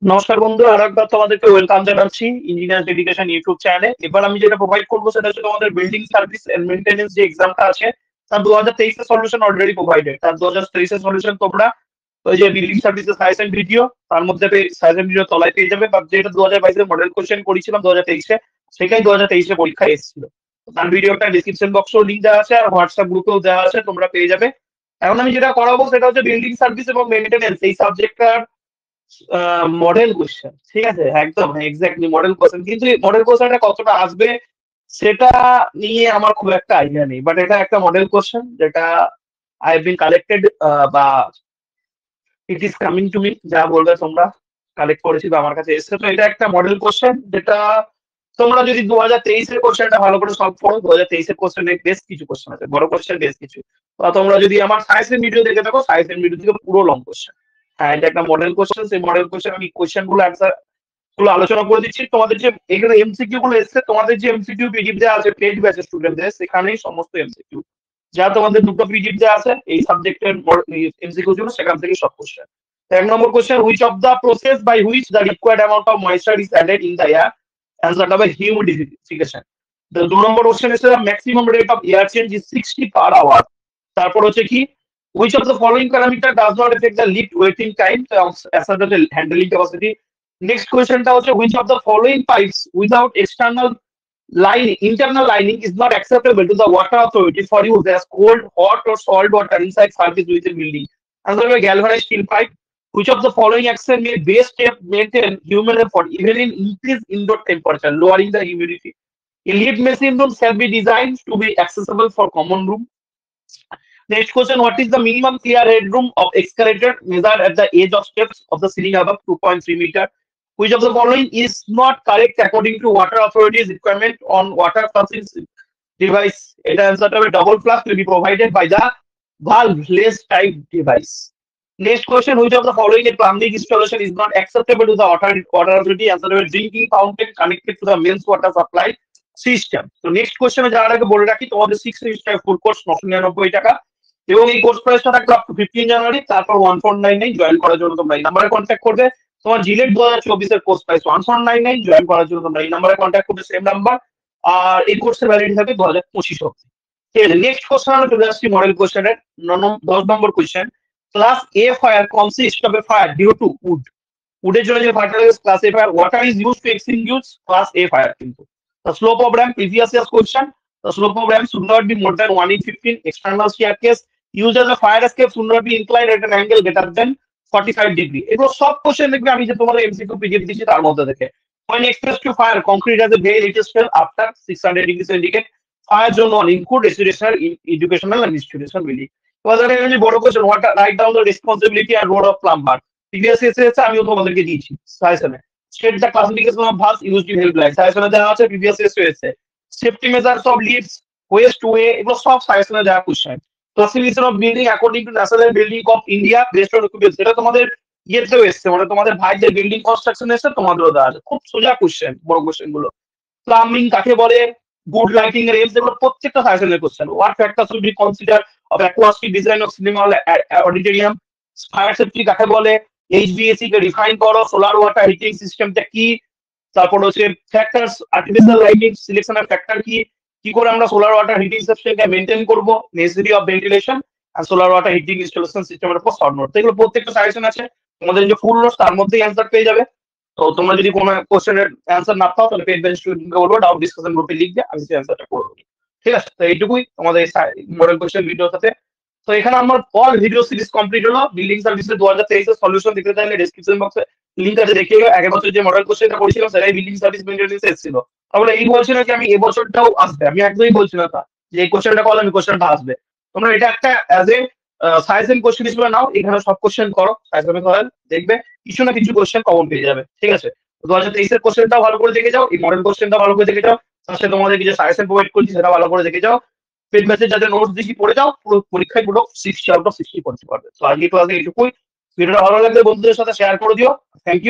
নমস্কার বন্ধু, আরেকবার তোমাদেরকে ওয়েলকাম জানাচ্ছি ইঞ্জিনিয়ার্স এডুকেশন ইউটিউব চ্যানেলে। এবার আমি যেটা প্রোভাইড করবো সেটা হচ্ছে তোমাদের বিল্ডিং সার্ভিস এন্ড মেইনটেনেন্স যে এক্সামটা আছে তার 2023 এর সলিউশন অলরেডি প্রোভাইডেড। তার 2023 এর সলিউশন তোমরা ওই যে বিল্ডিং সার্ভিসের সাজেশন ভিডিও তার মধ্যে সাজেশন ভিডিও তলায় পেয়ে যাবে, বা যেটা 2022 এর মডেল কোশ্চেন করেছিলাম 2023-এ, সেটাই 2023-এ পরীক্ষায় এসেছিল। তার ভিডিওটা ডিসক্রিপশন বক্সেও লিঙ্ক দেওয়া আছে আর হোয়াটসঅ্যাপ গ্রুপেও দেওয়া আছে, তোমরা পেয়ে যাবে। এখন আমি যেটা করাবো সেটা হচ্ছে বিল্ডিং সার্ভিস এবং মেইনটেনেন্স এই সাবজেক্টটার মডেল কোশ্চেন। ঠিক আছে, একদম এক্স্যাক্টলি মডেল কোশ্চেন, কিন্তু মডেল কোশ্চেনটা কতটা আসবে সেটা নিয়ে আমার খুব একটা আইডিয়া নেই, বাট এটা একটা মডেল কোশ্চেন যেটা আই হ্যাভ বিন কালেক্টেড, বা it is coming to me, যা বলবে তোমরা, কালেক্ট করেছি বা আমার কাছে এসছে। তো এটা একটা মডেল কোশ্চেন যেটা তোমরা যদি 2023-এর কোশ্চেনটা ভালো করে সলভ করো, 2023-এর কোশ্চেনে বেশ কিছু কোশ্চেন আছে, বড় কোশ্চেন বেশ কিছু। বা তোমরা যদি আমার সায়েন্সের ভিডিও দেখে থাকো, সায়েন্সের ভিডিও থেকে পুরো লং কোশ্চেন। হ্যাঁ, এটা একটা মডেল কোশ্চেন। সেই মডেল কোশ্চেন আমি কোশ্চেন গুলো অ্যান্সার গুলো আলোচনা করে দিচ্ছি। তোমাদের যে এখানে এমসিকিউ গুলো এসছে, তোমাদের যে এমসিকিউ পিডিএফ দেওয়া আছে পেড ব্যাচের স্টুডেন্টদের, সেখানেই সমস্ত এমসিকিউ যা তোমাদের দুটো পিডিএফ দেওয়া আছে এই সাবজেক্টের এমসিকিউ জন্য, সেখান থেকে সব কোশ্চেন। এক নম্বর question, which of the process by which the required amount of moisture is added in the air, অ্যান্সারটা হবে হিউমিডিফিকেশন। তো 2 নম্বর কোশ্চেন এসে maximum rate of air change is 60 per hour. তারপর হচ্ছে কি, which of the following parameter does not affect the lift waiting time, অ্যান্সারটা হচ্ছে হ্যান্ডলিং ক্যাপাসিটি। নেক্সট কোয়েশ্চনটা হচ্ছে which of the following pipes without external lining internal lining is not acceptable to the water authority for use as cold, hot or salt water inside service within building, answer হবে galvanized steel pipe. Which of the following action may best maintain human effort even in increased indoor temperature, lowering the humidity? A lift machine room shall be designed to be accessible for common room. Next question, what is the minimum clear headroom of excavator measured at the edge of steps of the ceiling above 2.3 meter? Which of the following is not correct according to water authorities requirement on water flushing device? It answer to a double flush will be provided by the valveless type device. Next question, which of the following a plumbing installation is not acceptable to the water authority? Answer to a drinking fountain connected to the mains water supply system. So next question যাওয়ার আগে বলে রাখি, তোমাদের 6 semester full course 999 টাকা, এবং এই course প্রাইসটা থাকবে আপ টু 15 জানুয়ারি। তারপর 1499 জয়েন করার জন্য তোমরা এই নাম্বারে কন্ট্যাক্ট করবে। তোমার জিলেট 2024 এর কোর্স প্রাইস 1499, জয়েন করার জন্য তোমরা এই নাম্বারে কন্ট্যাক্ট করবে, সেম নাম্বার। আর এই কোর্সের ভ্যালিডিটি থাকবে 2025 অবধি। ঠিক আছে, নেক্সট কোশ্চেন আমরা চলে আসছি মডেল কোশ্চেনের 10 নম্বর question. Class A fire consist of a fire due to wood. উডের জন্য যে ফায়ারটা লাগে class A fire, water is used to extinguish class A fire. কিন্তু the slope of ramp, previous year's question, the slope of ramp should not be more than 1 in 15. External staircase used as a fire escape should not be inclined at an angle greater than 45 degree. এগুলো সব question দেখবে আমি যে তোমাদের MCQ PDF দিচ্ছি তার মধ্যে থেকে। When exposed to fire, concrete has a very little smell after 600 degrees centigrade. Fire জন্য include residential, educational and institutional building. এবার বড় question, what write down the responsibility and role of plumber. Previous এসে আমিও তোমাদেরকে দিয়েছি সাজেশনে। State the classification of valves used in helpline. সাজেশনে দেওয়া আছে, previous এসে হয়েছে। Safety measures of lifts, West way, এগুলো সব সাজেশনে দেওয়া question. Classification of building according to national building of India based on occupancy, এটা তোমাদের ইয়েতেও এসছে, মানে তোমাদের ভাইদের বিল্ডিং কনস্ট্রাকশন এসে তোমাদেরও দেওয়া আছে। খুব সোজা কোশ্চেন, বড় কোশ্চেন গুলো। প্লাম্বিং কাকে বলে, গুড লাইটিং এর এমস, এগুলো প্রত্যেকটা সাজেশনের question. What factor should be consider of acoustic design of cinema hall auditorium, fire safety কাকে বলে, এইচভিএসি কে ডিফাইন করো, সোলার ওয়াটার হিটিং সিস্টেমটা কি, তারপর হচ্ছে ফ্যাক্টরস আর্টিফিশিয়াল লাইটিং সিলেকশনের ফ্যাক্টর কি, কি করে আমরা সোলার ওয়াটার হিটিং সিস্টেমকে মেইনটেইন করব, নেসেসিটি অফ ভেন্টিলেশন আর সোলার ওয়াটার হিটিং ইনস্টলেশন সিস্টেমের উপর শর্ট নোট। এগুলো প্রত্যেকটা সাজেশন আছে, তোমাদের যে ফুল নোটস তার মধ্যেই অ্যান্সার পেয়ে যাবে। তো তোমরা যদি কোনো কোশ্চেনের অ্যান্সার না পাও তাহলে পেড বেঞ্চ স্টুডেন্টকে বলবো ডাউট ডিসকাশন গ্রুপে লিখবে, আমি সেই অ্যান্সারটা করে দেবো। ঠিক আছে, তো এইটুকুই তোমাদের মডেল কোশ্চেন ভিডিওর সাথে। তো এখানে আমার অল ভিডিও সিরিজ কমপ্লিট হলো। বিল্ডিং সার্ভিসের 2023 এর সলিউশন দেখতে চাইলে ডেসক্রিপশন বক্সে লিংক আছে, দেখে আগের বছর যে মডেল কোশ্চেনটা করেছিলাম সেটাই বিল্ডিং সার্ভিস মেইনটেনেন্স এসেছিল। তাহলে এই বলছি না যে আমি এবছরটাও আসবে, আমি একদমই বলছি না তা যে এই কোশ্চেনটা করলে আমি কোশ্চেনটা আসবে। তোমরা এটা একটা অ্যাজ এ সাজেশন কোশ্চেন হিসেবে নাও, এখানে সব কোশ্চেন করো সাজেশনে করেন, দেখবে কিছু না কিছু কোশ্চেন কমন পেয়ে যাবে। ঠিক আছে, 2023 এর কোশ্চেনটাও ভালো করে দেখে যাও, এই মডেল কোশ্চেনটা ভালো করে দেখে যাও, তার সাথে তোমাদের কিছু সাজেশন প্রোভাইড করছি সেটা ভালো করে দেখে যাও। পেড ব্যাচে যাদের নোটস দেখি পড়ে যাও, পুরো পরীক্ষায় পুরো 60 আউট অফ 60 করতে পারবে। তো আজকে তো আজকে এইটুকুই। ভিডিওটা ভালো লাগলে বন্ধুদের সাথে শেয়ার করে দিও। Thank you.